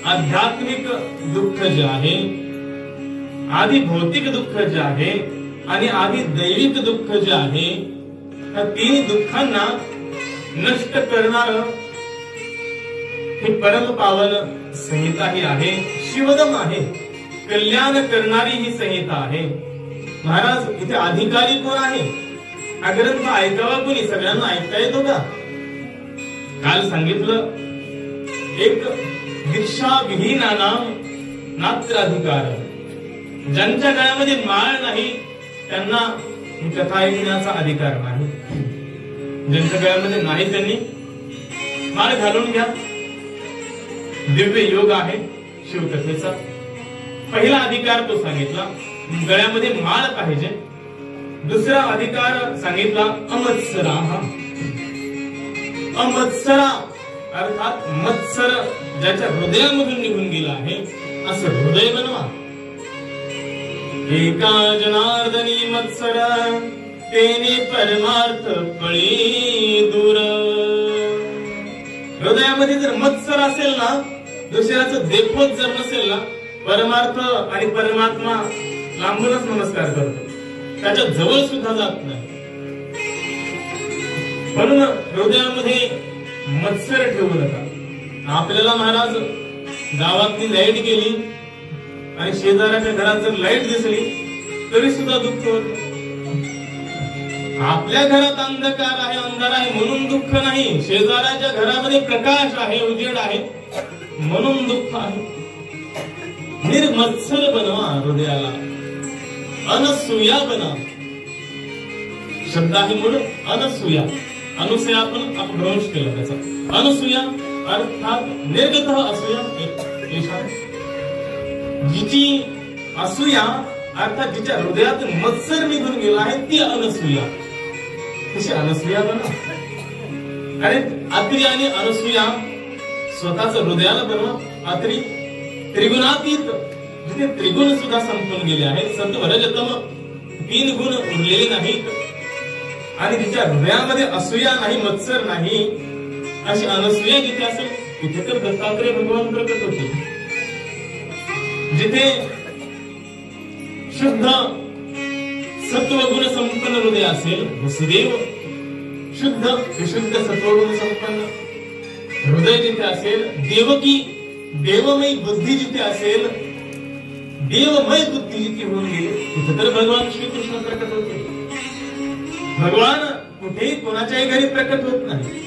आध्यात्मिक दुःख जे आहे, आधी भौतिक दुःख जे आहे आणि आधी दैविक दुःख जे आहे, त्या तिन्ही दुःखांना नष्ट करणार ही परम पावन संहिता ही आहे, शिवदम आहे, कल्याण करणारी ही संहिता आहे. महाराज इथे अधिकारी कोण आहे? हा ग्रंथ ऐकावा कोणी? सगळ्यांना ऐकता येतो का? काल सांगितलं, एक दीक्षा विहीनानाम नात्र अधिकार. ज्यांच्या गळ्यामध्ये माळ नाही त्यांना ही कथा ऐकण्याचा अधिकार नाही. ज्यांच्या गळ्यामध्ये नाही त्यांनी माळ घालून घ्या. दिव्य योग आहे शिवकथेचा. पहिला अधिकार तो सांगितला, गळ्यामध्ये माळ पाहिजे. दुसरा अधिकार सांगितला अमत्सरा. अमत्सरा अर्थात मत्सर ज्याच्या हृदयामधून निघून गेला आहे असं हृदय बनवा. एका जनार्दनी मत्सर तेने परमार्थ पळी दूर. हृदयामध्ये जर मत्सर असेल ना, दुसऱ्याचं देखवत जर नसेल ना, परमार्थ आणि परमात्मा लांबूनच नमस्कार करतो, त्याच्या जवळ सुद्धा जात नाही. म्हणून हृदयामध्ये मत्सर ठेवू नका. आपल्याला महाराज गावातली लाईट गेली आणि शेजाऱ्याच्या घरात जर लाईट दिसली तरी सुद्धा दुःख होत. आपल्या घरात अंधकार आहे, अंधार आहे म्हणून दुःख नाही. शेजाऱ्याच्या घरामध्ये प्रकाश आहे, उजेड आहे म्हणून दुःख आहे. निर्मत्सर बनवा हृदयाला, अनसूया बना. शब्द आहे म्हणून अनसूया. अनुसूया आपण अपभ्रंश केला त्याचा. अनसूया अर्थात निर्गत असूया. जिची असूया अर्थात जिच्या हृदयात मत्सर निघून गेला आहे ती अनसूया. कशी अनसूया बना. अरे अत्री आणि अनसूया स्वतःच हृदयाला बनवा. अत्री त्रिगुणातीत, जिथे त्रिगुण सुद्धा संपून गेले आहेत, सत्व रजतम 3 गुण उरलेले नाहीत, आणि तिच्या हृदयामध्ये असूया नाही, मत्सर नाही, अशी अनसूया जिथे असेल तिथे तर दत्तात्रय भगवान प्रकट होते. जिथे शुद्ध सत्वगुण संपन्न हृदय असेल, वसुदेव शुद्ध विशुद्ध सत्वगुण संपन्न हृदय जिथे असेल, देवकी देवमयी बुद्धी जिथे असेल, देवमय बुद्धी जिथे होऊन गेली तिथे तर भगवान श्रीकृष्ण प्रकट होते. भगवान कुठेही कोणाच्याही घरी प्रकट होत नाही.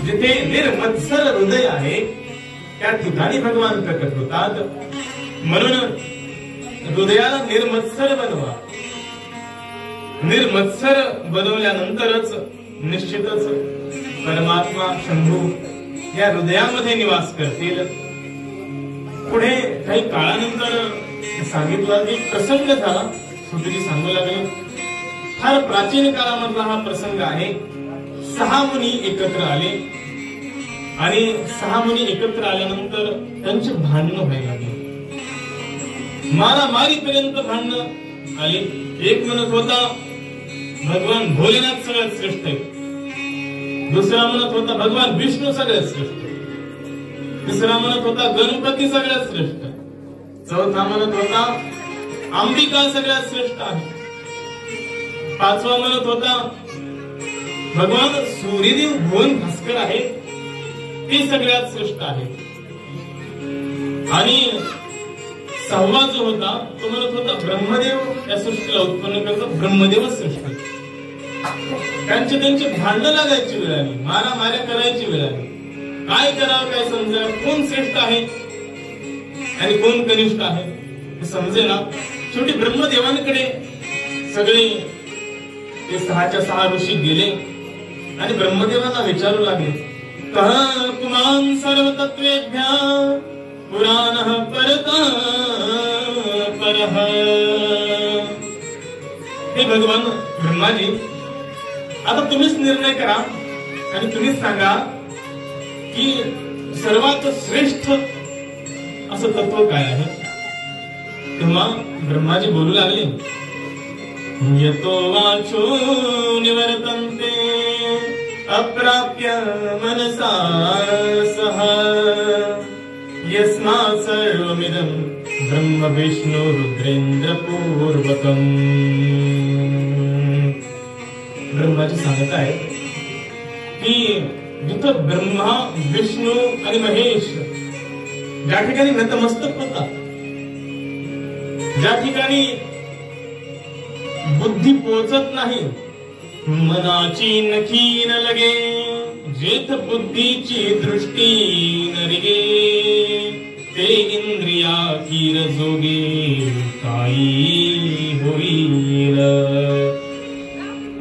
जिथे निर्मत्सर हृदय आहे त्या ठिकाणी भगवान प्रकट होतात. म्हणून हृदयाला निर्मत्सर बनवा. निर्मत्सर बनवल्यानंतरच निश्चितच परमात्मा शंभू या हृदयामध्ये निवास करतील. पुढे काही काळानंतर सांगितलं की प्रसंग झाला, सुतजी सांगू लागले. फार प्राचीन काळामधला हा प्रसंग आहे. 6 मुनी एकत्र आले आणि 6 मुनी एकत्र आल्यानंतर त्यांचे भांडण व्हायला लागले. मारामारीपर्यंत भांडण आले. एक म्हणत होता भगवान भोलेनाथ सगळ्यात श्रेष्ठ आहे, दुसरा म्हणत होता भगवान विष्णू सगळ्यात श्रेष्ठ, तिसरा म्हणत होता गणपती सगळ्यात श्रेष्ठ, चौथा म्हणत होता अंबिका सगळ्यात श्रेष्ठ आहे, 5वा म्हणत होता भगवान सूर्यदेव भुवन भास्कर आहे, ते सगळ्यात श्रेष्ठ आहे, आणि 6वा जो होता तो म्हणत होता ब्रह्मदेव या सृष्टीला उत्पन्न करतो, ब्रह्मदेवच श्रेष्ठ आहे. त्यांचे भांडण लागायची वेळ आली, मारामाऱ्या करायची वेळ आली. काय करावं काय समजा, कोण श्रेष्ठ आहे आणि कोण कनिष्ठ आहे हे समजेना. शेवटी ब्रह्मदेवांकडे सगळे ते 6च्या 6 ऋषी गेले आणि ब्रह्मदेवांना विचारू लागले, कः पुमान सर्व तत्वेभ्य पुराणः परतः परः. हे भगवान ब्रह्माजी, आता तुम्हीच निर्णय करा आणि तुम्हीच सांगा की सर्वात श्रेष्ठ असं तत्व काय आहे. तेव्हा ब्रह्माजी बोलू लागले, यतो वाचो निवर्तन्ते अप्राप्य मनसा सह यस्मात् सर्वमिदं ब्रह्म विष्णु रुद्रेंद्र पूर्वकम. ब्रह्माची सांगत आहे की जिथं ब्रह्मा विष्णू आणि महेश ज्या ठिकाणी नतमस्तक होता, ज्या ठिकाणी बुद्धी पोचत नाही, मनाची नखी न लगे, जेथ बुद्धीची दृष्टी न रिगे, ते इंद्रिया कीर जोगे काही होईल.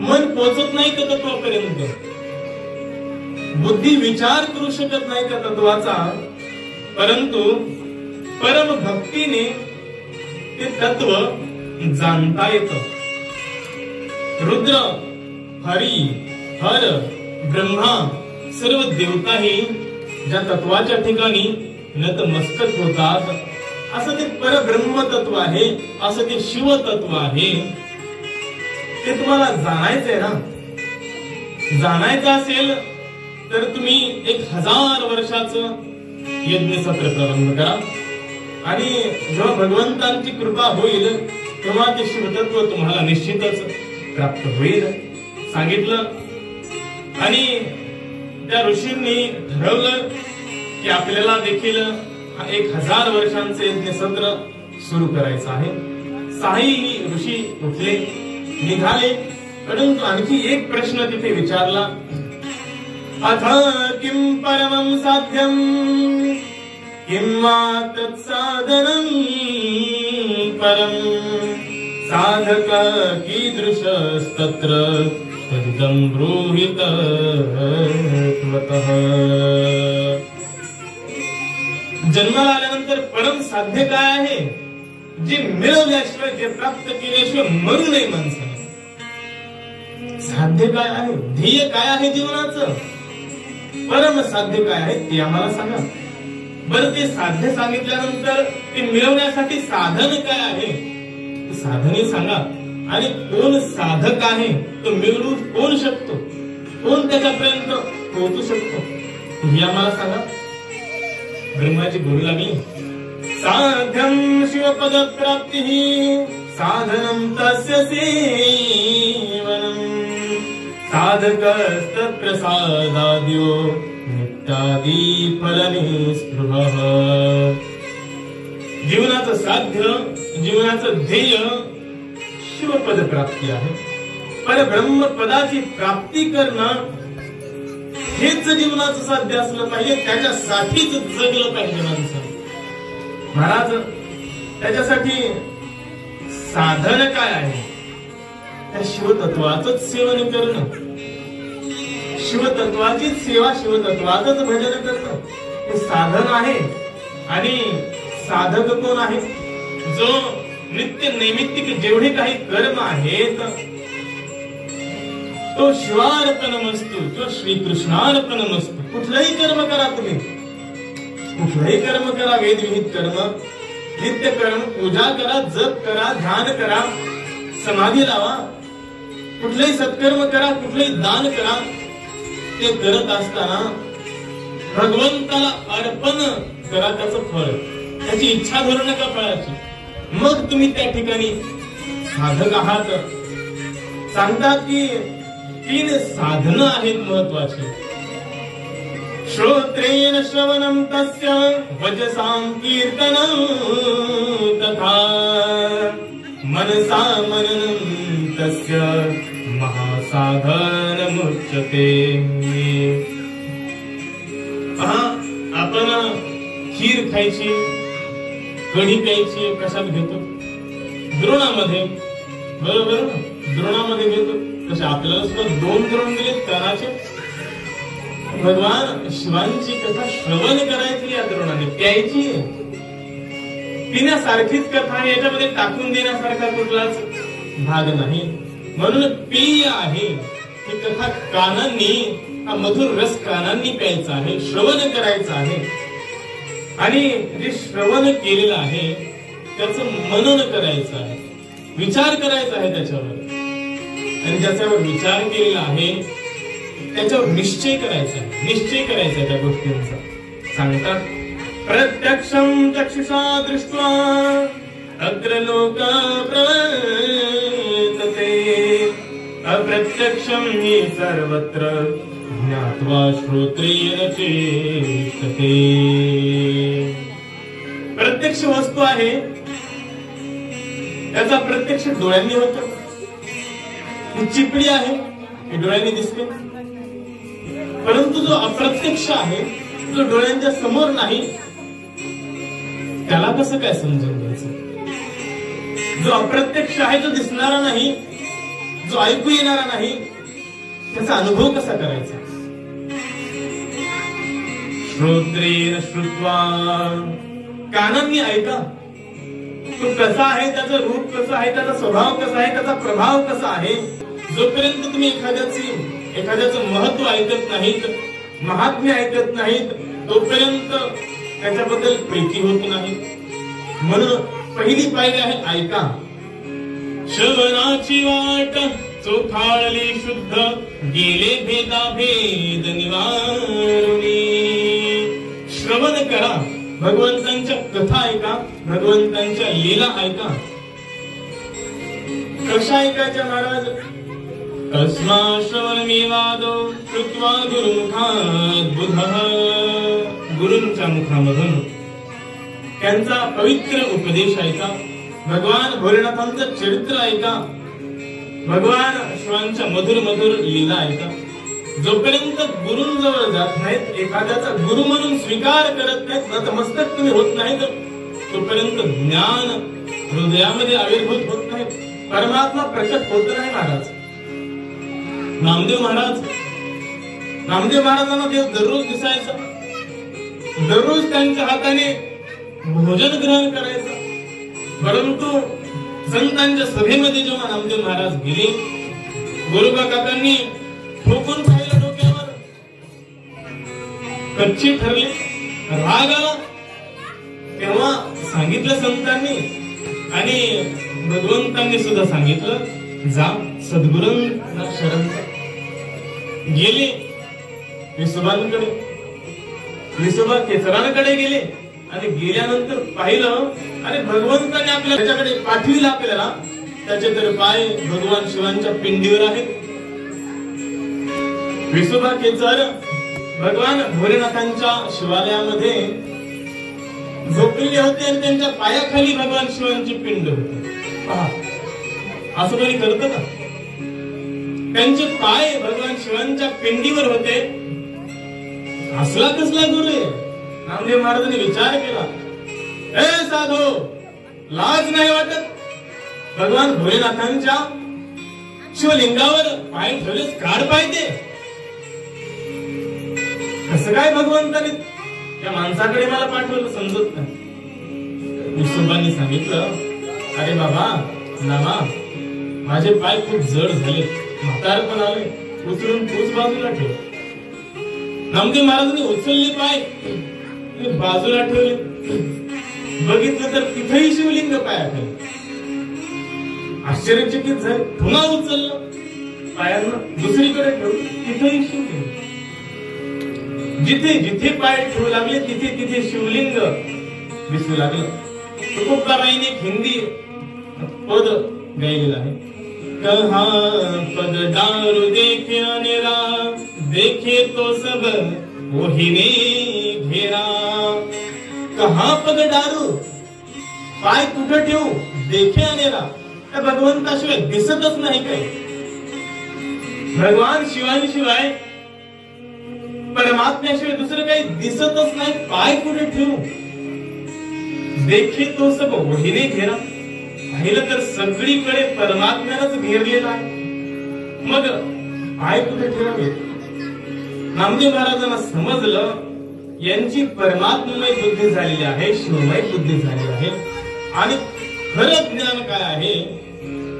मन पोचत नाही त्या तत्वापर्यंत, बुद्धी विचार करू शकत नाही त्या तत्वाचा, परंतु परम भक्तीने ते तत्व जाणता येतं. रुद्र, हरी, हर, ब्रह्मा सर्व देवताही ज्या तत्वाच्या ठिकाणी नतमस्तक होतात, असं ते परब्रह्म तत्व आहे, असं ते शिव तत्व आहे. ते तुम्हाला जाणायचंय ना. जाणायचं असेल तर तुम्ही 1000 वर्षाचं यज्ञ सत्र प्रारंभ करा आणि जेव्हा भगवंतांची कृपा होईल तेव्हा ते शिवतत्व तुम्हाला निश्चितच प्राप्त होईल सांगितलं. आणि त्या ऋषींनी ठरवलं की आपल्याला देखील 1000 वर्षांचे यज्ञ सत्र सुरू करायचं आहे. 6 ऋषी उठले, निघाले, परंतु आणखी एक प्रश्न तिथे विचारला. अथ किं परमं साध्यं किं वा तत्साधनं परं साधक कीदृशस्तत्र तदिदं ब्रूहित त्वतः. जन्माला आल्यानंतर परम साध्य काय आहे, जे मिळवल्याशिवाय, जे प्राप्त केल्याशिवाय मरू नये माणसाने. साध्य काय आहे, ध्येय काय आहे जीवनाचं, परम साध्य काय आहे ते आम्हाला सांगा. बरं, ते साध्य सांगितल्यानंतर ते मिळवण्यासाठी साधन काय आहे, साधने सांगा. आणि कोण साधक आहे, तो मिळवू कोण शकतो, कोण त्याच्यापर्यंत पोहोचू शकतो हे आम्हाला सांगा. ब्रह्माची गोडी लागली. साध्यं शिवपद प्राप्तिः साधनं तस्य सेवनं साधकस्तत्र साधाद्यो नित्यादी फलनिस्पृहः. जीवनाचं साध्य, जीवनाचं ध्येय शिवपद प्राप्ती आहे. परब्रह्म पदाची प्राप्ती करणं हेच जीवनाचं साध्य असलं पाहिजे. त्याच्यासाठीच जगलं पाहिजे माणसं. महाराज, त्याच्यासाठी साधन काय आहे, त्या शिवतत्वाचंच सेवन करणं, शिवतत्वाचीच सेवा, शिवतत्वाचंच भजन करणं हे साधन आहे. आणि साधक कोण आहे, जो नित्य नैमित्तिक जेवढे काही कर्म आहेत तो शिवार्पणमस्तु, तो श्रीकृष्णार्पणमस्तु. कुठलंही कर्म करा तुम्ही, कुठलंही कर्म करा, वेदविहित कर्म, नित्य कर्म, पूजा करा, जप करा, ध्यान करा, समाधी लावा, कुठलंही सत्कर्म करा, कुठलंही दान करा. ते करत असताना भगवंताला अर्पण करा त्याचं फळ, त्याची इच्छा धरू नका फळाची. मग तुम्ही त्या ठिकाणी साधक आहात. सांगतात की 3 साधनं आहेत महत्वाची. श्रोत्रेण श्रवणं तस्य वचसां कीर्तनं तथा मनसा मननं तस्य महासाधनमुच्यते. आपण खीर खायची, कढी प्यायची कशात घेतो, द्रोणामध्ये, बरोबर, द्रोणामध्ये घेतो. तसे आपल्याला सुद्धा 2 द्रोण दिले तणाचे. भगवान शिवांची कथा श्रवण करायची, या द्रोणाने प्यायची, पिण्यासारखीच कथा, याच्यामध्ये टाकून देण्यासारखा कुठलाच भाग नाही. म्हणून पेय आहे ही कथा कानांनी, हा मधुर रस कानांनी प्यायचा आहे, श्रवण करायचं आहे. आणि जे श्रवण केलेलं आहे त्याचं मनन करायचं आहे, विचार करायचा आहे त्याच्यावर. आणि ज्याच्यावर विचार केलेला आहे त्याच्यावर निश्चय करायचा आहे, निश्चय करायचा त्या गोष्टींचा. सांगतात प्रत्यक्षं चक्षुषा दृष्ट्वा अत्र लोक प्रवर्तते अप्रत्यक्षं हि सर्वत्र ज्ञात्वा श्रोत्रेण चेष्टते. प्रत्यक्ष वस्तू आहे त्याचा प्रत्यक्ष डोळ्यांनी होतो. ही चिपडी आहे ही डोळ्यांनी दिसते, परंतु जो अप्रत्यक्ष आहे जो डोळ्यांच्या समोर नाही त्याला कसं काय समजून घ्यायचं? जो अप्रत्यक्ष आहे जो दिसणारा नाही जो ऐकू येणारा नाही त्याचा अनुभव कसा करायचा? श्रोत्रेण श्रुत्वा कानांनी ऐका तो कसा आहे, त्याचं रूप कसं आहे, त्याचा स्वभाव कसा आहे, त्याचा प्रभाव कसा आहे. जोपर्यंत तुम्ही एखाद्याचं महत्व ऐकत नाहीत, महात्म्य ऐकत नाहीत, तोपर्यंत त्याच्याबद्दल प्रीती होत नाही. म्हणून पहिली पायरी आहे ऐका. श्रवणाची वाट चोखाळली शुद्ध गेले भेदाभेद निवारुनी. श्रवण करा, भगवंतांच्या कथा ऐका, भगवंतांच्या लीला ऐका. कशा ऐकायच्या महाराज? तस्मा श्रवणमेवादो श्रुत्वा गुरुमुखात् बुधः. गुरूंच्या मुखामधून त्यांचा पवित्र उपदेश ऐका, भगवान भोलेनाथांचं चरित्र ऐका, भगवान शिवांच्या मधुर मधुर लीला ऐका. जोपर्यंत गुरूंजवळ जात नाहीत, एखाद्याचा गुरु म्हणून स्वीकार करत नाहीत, नतमस्तक तुम्ही होत नाहीत, तोपर्यंत ज्ञान हृदयामध्ये आविर्भूत होत नाही, परमात्मा प्रकट होत नाही. महाराज नामदेव महाराजांना देव दररोज दिसायचा, दररोज त्यांच्या हाताने भोजन ग्रहण करायचं. परंतु संतांच्या सभेमध्ये जेव्हा नामदेव महाराज गेले, गोरोबा काकांनी ठोकून पाहिलं डोक्यावर, कच्चे ठरले, राग आला. तेव्हा सांगितलं संतांनी आणि भगवंतांनी सुद्धा सांगितलं, जा सद्गुरूंना शरण जा. गेले विसोबांकडे, विसोबा केसरांकडे गेले आणि गेल्यानंतर पाहिलं अरे भगवंताने आपल्याकडे पाठविलं आपल्याला, त्याचे तर पाय भगवान शिवांच्या पिंडीवर आहेत. विसोबा केसर भगवान भोलेनाथांच्या शिवालयामध्ये झोपलेले होते आणि त्यांच्या पायाखाली भगवान शिवांची पिंड होती. पहा असं कोणी करतं का? त्यांचे पाय भगवान शिवांच्या पिंडीवर होते. असला कसला गुरु आहे? नामदेव महाराजांनी विचार केला, ए साधो, लाज नाही वाटत? भगवान भोलेनाथांच्या शिवलिंगावर पाय ठेवलेच, काढ पाय ते. कसं काय भगवंताने त्या माणसाकडे मला पाठवलं समजत नाही. विसोबांनी सांगितलं, अरे बाबा नामा, माझे पाय खूप जड झाले, म्हातारपण आले, उचलून तूच बाजूला ठेव. नामदेव महाराजांनी उचलले पाय बाजूला ठेवले, बघितलं तर तिथेही शिवलिंग पायाखाली. आश्चर्यचकित झाले, पुन्हा उचललं पायांना, दुसरीकडे ठेवलं, तिथेही शिवलिंग. जिथे जिथे पाय ठेवू लागले तिथे तिथे शिवलिंग दिसू लागलं. तुकोबाबाईने एक हिंदी पद गायलेलं आहे, कहाँ पग दारू देखे अनेरा, देखे तो सब वही ने घेरा. कहाँ पग दारू, पाय कुठं ठेवू, देखे अनेरा, त्या भगवंताशिवाय दिसतच नाही काही. भगवान शिवांशिवाय, परमात्म्याशिवाय दुसरं काही दिसतच नाही, पाय कुठे ठेवू. देखे तो सब वही ने घेरा, पाहिलं तर सगळीकडे परमात्म्यानंच घेरलेला आहे, मग पाय कुठे ठेवावे? नामदेव महाराजांना समजलं यांची परमात्ममय बुद्धी झालेली आहे, शिवमय बुद्धी झालेली आहे, आणि खरं ज्ञान काय आहे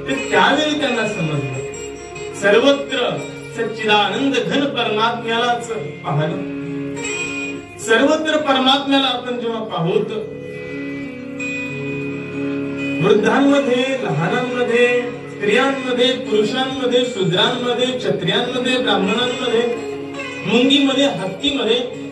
ते त्यावेळी त्यांना समजलं. सर्वत्र सच्चिदानंद घन परमात्म्यालाच पाहणं. सर्वत्र परमात्म्याला आपण जेव्हा पाहूत, वृद्धांमध्ये, लहानांमध्ये, स्त्रियांमध्ये, पुरुषांमध्ये, शूद्रांमध्ये, क्षत्रियांमध्ये, ब्राह्मणांमध्ये, मुंगीमध्ये, हत्तीमध्ये,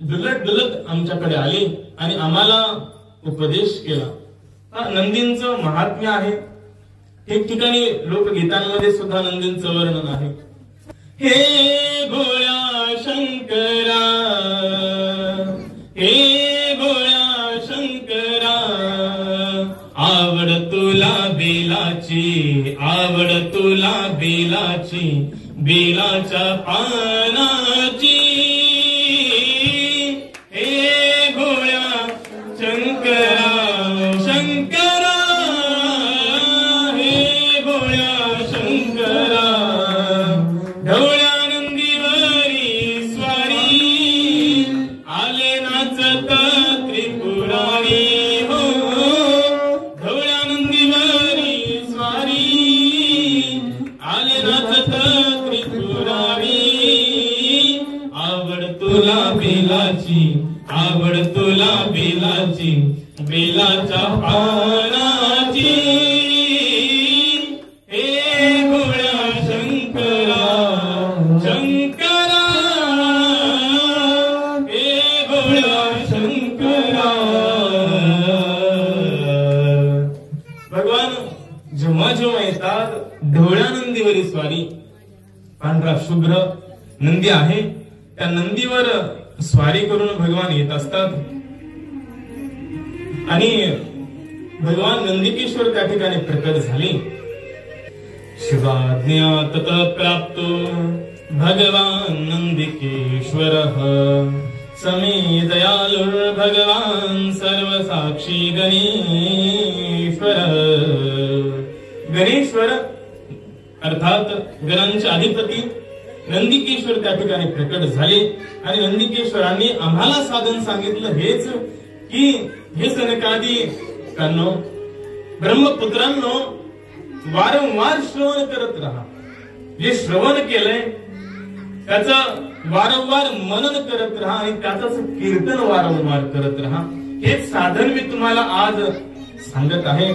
डुलत आमच्याकडे आले आणि आम्हाला उपदेश केला। नंदींचं महात्म्य आहे, ठिकठिकाणी लोकगीतांमध्ये सुद्धा नंदींचं वर्णन आहे। हे भोळ्या शंकरा, हे भोळ्या शंकरा, आवड तुला बेलाची, आवड तुला बेलाची, बेलाच्या पानाची। हे भोळ्या शंकरा शंकरा, हे भोळ्या शंकरा, ढवळ्या नंदीवरी स्वारी, आले नाचत त्रिपुरारी हो, ढवळ्या नंदीवरी स्वारी, आले नाचत त्रिपुरारी। आवड तुला बेलाची, आवड तुला बेलाची, बेलाच्या पानाची। हे भोळ्या शंकरा शंकरा, हे भोळ्या शंकरा। भगवान जेव्हा जेव्हा येतात ढवळ्या नंदीवरी स्वारी, पांढरा शुभ्र नंदी आहे, त्या नंदीवर स्वारी करून भगवान येत असतात आणि भगवान नंदिकेश्वर त्या ठिकाणी प्रकट झाले। शिवाज्ञा तत प्राप्तो भगवान नंदिकेश्वरः, समे दयालुर भगवान सर्वसाक्षी गणेश्वर। गणेश्वर अर्थात गणांचे अधिपती नंदिकेश्वर त्या ठिकाणी प्रकट झाले आणि नंदिकेश्वरांनी आम्हाला साधन सांगितलं हेच की हे सनकादी कानो ब्रह्मपुत्रांनो, वारंवार श्रवण करत राहा। जे श्रवण केलंय त्याचं वारंवार मनन करत राहा आणि त्याच कीर्तन वारंवार करत राहा। हे साधन मी तुम्हाला आज सांगत आहे।